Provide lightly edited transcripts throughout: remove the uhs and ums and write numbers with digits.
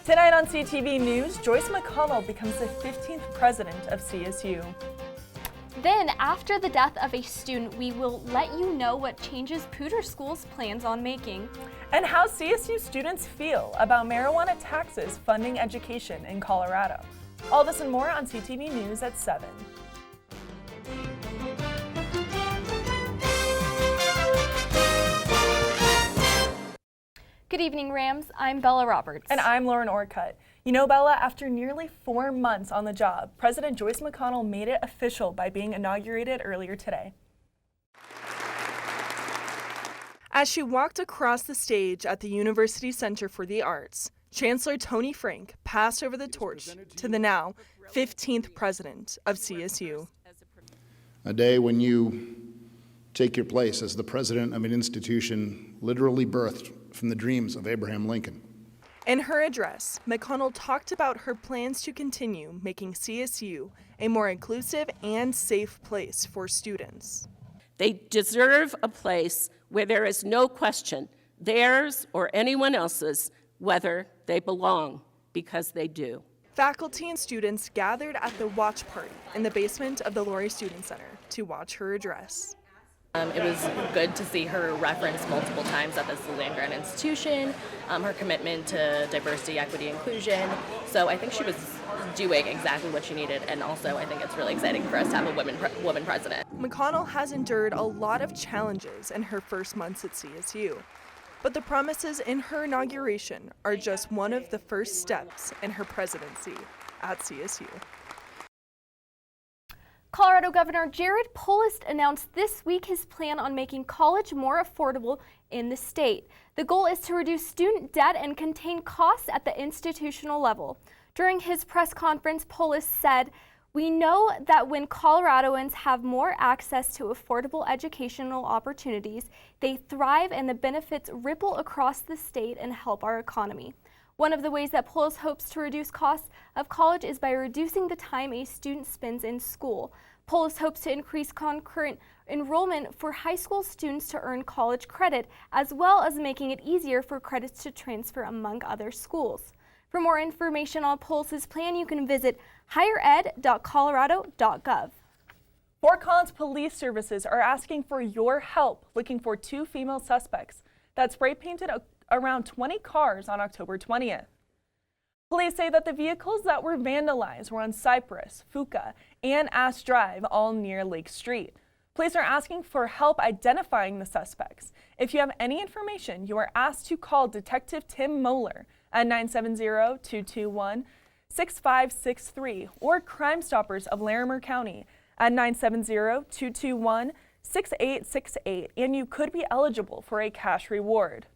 Tonight on CTV News, Joyce McConnell becomes the 15th president of CSU. Then, after the death of a student, we will let you know what changes Poudre Schools plans on making. And how CSU students feel about marijuana taxes funding education in Colorado. All this and more on CTV News at 7. Good evening, Rams. I'm Bella Roberts. And I'm Lauryn Orcutt. You know, Bella, after nearly 4 months on the job, President Joyce McConnell made it official by being inaugurated earlier today. As she walked across the stage at the University Center for the Arts, Chancellor Tony Frank passed over the torch to the now 15th president of CSU. A day when you take your place as the president of an institution literally birthed from the dreams of Abraham Lincoln. In her address, McConnell talked about her plans to continue making CSU a more inclusive and safe place for students. They deserve a place where there is no question, theirs or anyone else's, whether they belong, because they do. Faculty and students gathered at the watch party in the basement of the Laurie Student Center to watch her address. It was good to see her referenced multiple times that this is a land-grant institution, her commitment to diversity, equity, inclusion. So I think she was doing exactly what she needed, and also I think it's really exciting for us to have a woman president. McConnell has endured a lot of challenges in her first months at CSU, but the promises in her inauguration are just one of the first steps in her presidency at CSU. Colorado Governor Jared Polis announced this week his plan on making college more affordable in the state. The goal is to reduce student debt and contain costs at the institutional level. During his press conference, Polis said, "We know that when Coloradoans have more access to affordable educational opportunities, they thrive and the benefits ripple across the state and help our economy." One of the ways that Polis hopes to reduce costs of college is by reducing the time a student spends in school. Polis hopes to increase concurrent enrollment for high school students to earn college credit, as well as making it easier for credits to transfer among other schools. For more information on Polis's plan, you can visit HigherEd.colorado.gov. Fort Collins Police Services are asking for your help looking for 2 female suspects that spray painted around 20 cars on October 20th. Police say that the vehicles that were vandalized were on Cypress, Fuca, and Ash Drive, all near Lake Street. Police are asking for help identifying the suspects. If you have any information, you are asked to call Detective Tim Moeller at 970-221-6563 or Crime Stoppers of Larimer County at 970-221-6868, and you could be eligible for a cash reward.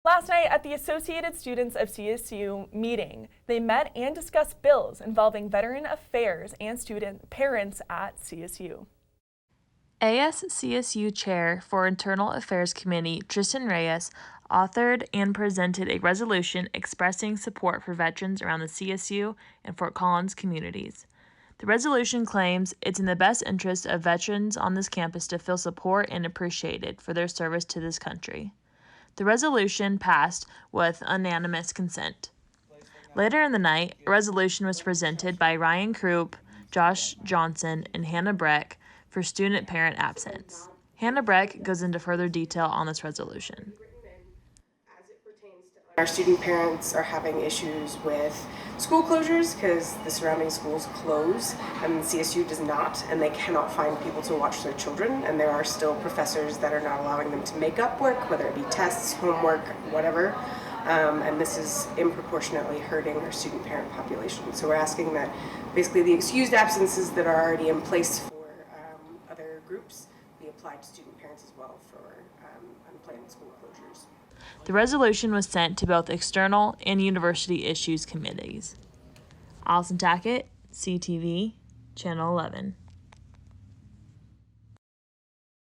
Last night at the Associated Students of CSU meeting, they met and discussed bills involving veteran affairs and student parents at CSU. ASCSU Chair for Internal Affairs Committee Tristan Reyes authored and presented a resolution expressing support for veterans around the CSU and Fort Collins communities. The resolution claims it's in the best interest of veterans on this campus to feel support and appreciated for their service to this country. The resolution passed with unanimous consent. Later in the night, a resolution was presented by Ryan Krupp, Josh Johnson, and Hannah Brech for student parent absence. Hannah Brech goes into further detail on this resolution. Our student parents are having issues with school closures because the surrounding schools close and CSU does not, and they cannot find people to watch their children, and there are still professors that are not allowing them to make up work, whether it be tests, homework, whatever, and this is disproportionately hurting our student parent population. So we're asking that basically the excused absences that are already in place for other groups be applied to student parents as well for unplanned school closures. The resolution was sent to both external and university issues committees. Allison Tackett, CTV, Channel 11.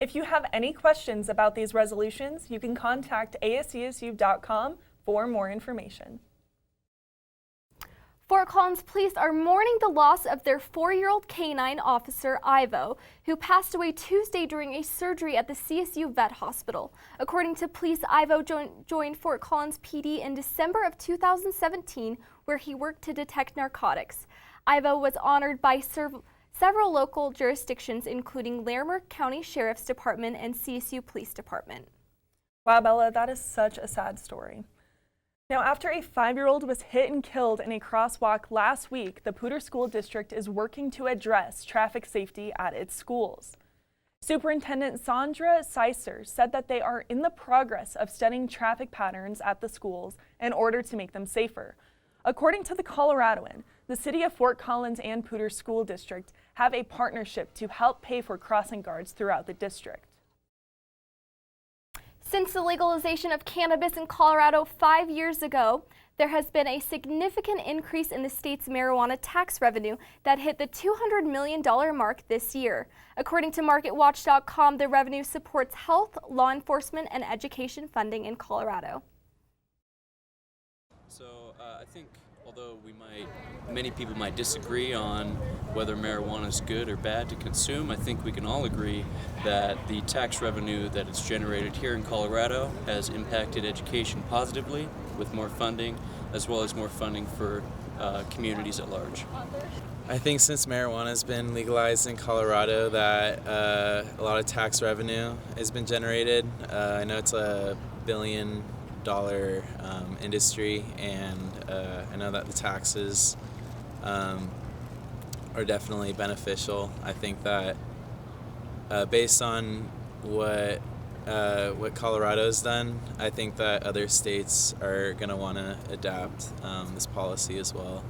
If you have any questions about these resolutions, you can contact ascsu.com for more information. Fort Collins police are mourning the loss of their 4-year-old canine officer, Ivo, who passed away Tuesday during a surgery at the CSU Vet Hospital. According to police, Ivo joined Fort Collins PD in December of 2017, where he worked to detect narcotics. Ivo was honored by several local jurisdictions, including Lauryn County Sheriff's Department and CSU Police Department. Wow, Bella, that is such a sad story. Now, after a 5-year-old was hit and killed in a crosswalk last week, the Poudre School District is working to address traffic safety at its schools. Superintendent Sandra Seiser said that they are in the progress of studying traffic patterns at the schools in order to make them safer. According to the Coloradoan, the City of Fort Collins and Poudre School District have a partnership to help pay for crossing guards throughout the district. Since the legalization of cannabis in Colorado 5 years ago, there has been a significant increase in the state's marijuana tax revenue that hit the $200 million mark this year. According to MarketWatch.com, the revenue supports health, law enforcement, and education funding in Colorado. So I think although many people might disagree on whether marijuana is good or bad to consume, I think we can all agree that the tax revenue that it's generated here in Colorado has impacted education positively with more funding, as well as more funding for communities at large. I think since marijuana has been legalized in Colorado that a lot of tax revenue has been generated. I know it's a $1 billion industry, and I know that the taxes are definitely beneficial. I think that based on what Colorado's done, I think that other states are going to want to adapt this policy as well.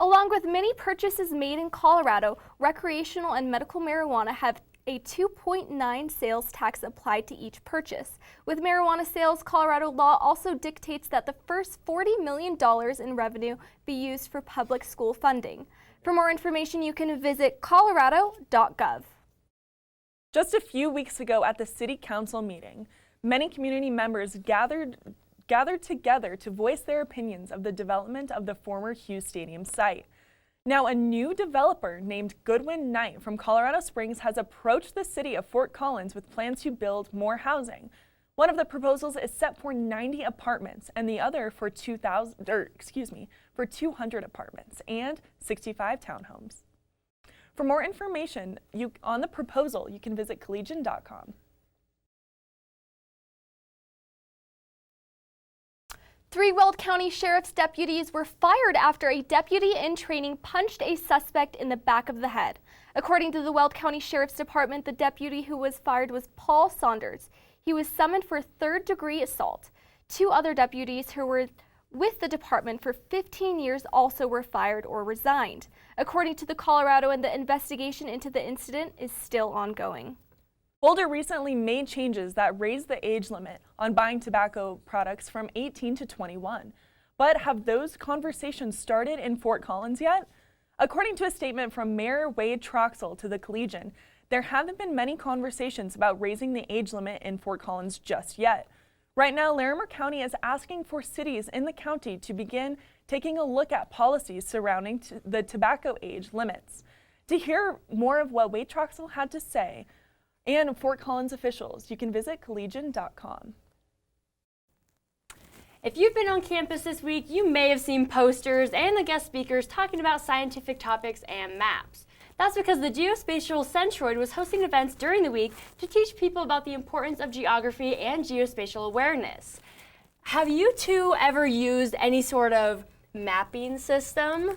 Along with many purchases made in Colorado, recreational and medical marijuana have a 2.9 sales tax applied to each purchase. With marijuana sales, Colorado law also dictates that the first $40 million in revenue be used for public school funding. For more information, you can visit Colorado.gov. Just a few weeks ago at the City Council meeting, many community members gathered together to voice their opinions of the development of the former Hughes Stadium site. Now, a new developer named Goodwin Knight from Colorado Springs has approached the city of Fort Collins with plans to build more housing. One of the proposals is set for 90 apartments and the other for 200 apartments and 65 townhomes. For more information on the proposal, you can visit collegian.com. 3 Weld County Sheriff's deputies were fired after a deputy in training punched a suspect in the back of the head. According to the Weld County Sheriff's Department, the deputy who was fired was Paul Saunders. He was summoned for third-degree assault. 2 other deputies who were with the department for 15 years also were fired or resigned. According to the Coloradoan, the investigation into the incident is still ongoing. Boulder recently made changes that raised the age limit on buying tobacco products from 18 to 21. But have those conversations started in Fort Collins yet? According to a statement from Mayor Wade Troxell to the Collegian, there haven't been many conversations about raising the age limit in Fort Collins just yet. Right now, Laramie County is asking for cities in the county to begin taking a look at policies surrounding the tobacco age limits. To hear more of what Wade Troxell had to say, and Fort Collins officials, you can visit collegian.com. If you've been on campus this week, you may have seen posters and the guest speakers talking about scientific topics and maps. That's because the Geospatial Centroid was hosting events during the week to teach people about the importance of geography and geospatial awareness. Have you two ever used any sort of mapping system?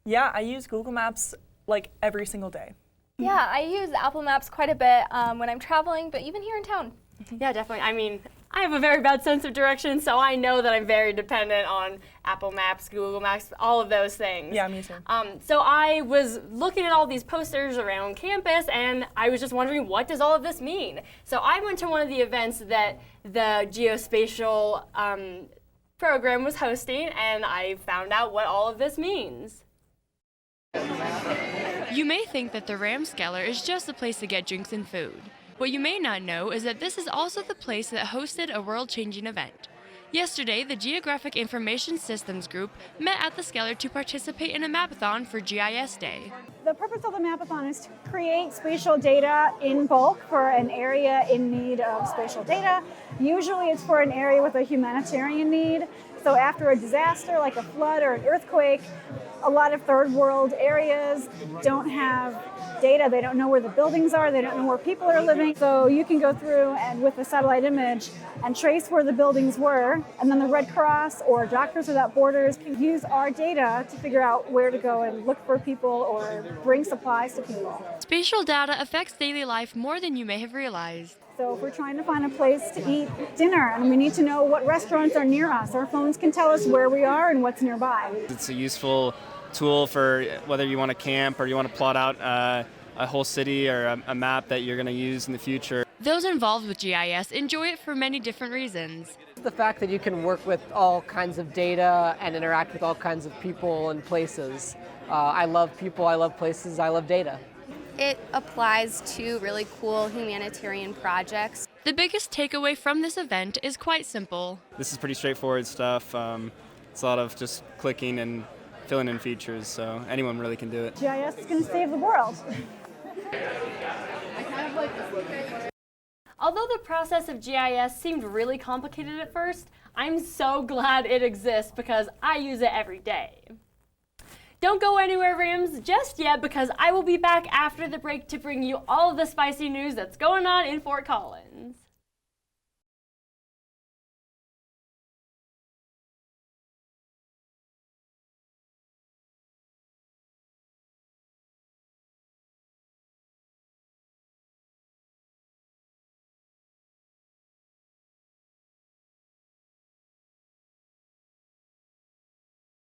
Yeah, I use Google Maps like every single day. Yeah, I use Apple Maps quite a bit when I'm traveling, but even here in town. Yeah, definitely. I mean, I have a very bad sense of direction, so I know that I'm very dependent on Apple Maps, Google Maps, all of those things. Yeah, me too. So I was looking at all these posters around campus, and I was just wondering, what does all of this mean? So I went to one of the events that the Geospatial program was hosting, and I found out what all of this means. You may think that the Ramskeller is just a place to get drinks and food. What you may not know is that this is also the place that hosted a world-changing event. Yesterday, the Geographic Information Systems Group met at the Skeller to participate in a mapathon for GIS Day. The purpose of the mapathon is to create spatial data in bulk for an area in need of spatial data. Usually it's for an area with a humanitarian need. So after a disaster like a flood or an earthquake, a lot of third world areas don't have data. They don't know where the buildings are. They don't know where people are living. So you can go through and with a satellite image and trace where the buildings were. And then the Red Cross or Doctors Without Borders can use our data to figure out where to go and look for people or bring supplies to people. Spatial data affects daily life more than you may have realized. So if we're trying to find a place to eat dinner and we need to know what restaurants are near us, our phones can tell us where we are and what's nearby. It's a useful tool for whether you want to camp or you want to plot out a whole city or a map that you're going to use in the future. Those involved with GIS enjoy it for many different reasons. The fact that you can work with all kinds of data and interact with all kinds of people and places. I love people, I love places, I love data. It applies to really cool humanitarian projects. The biggest takeaway from this event is quite simple. This is pretty straightforward stuff. It's a lot of just clicking and filling in features, so anyone really can do it. GIS is going to save the world. Although the process of GIS seemed really complicated at first, I'm so glad it exists because I use it every day. Don't go anywhere, Rams, just yet, because I will be back after the break to bring you all of the spicy news that's going on in Fort Collins.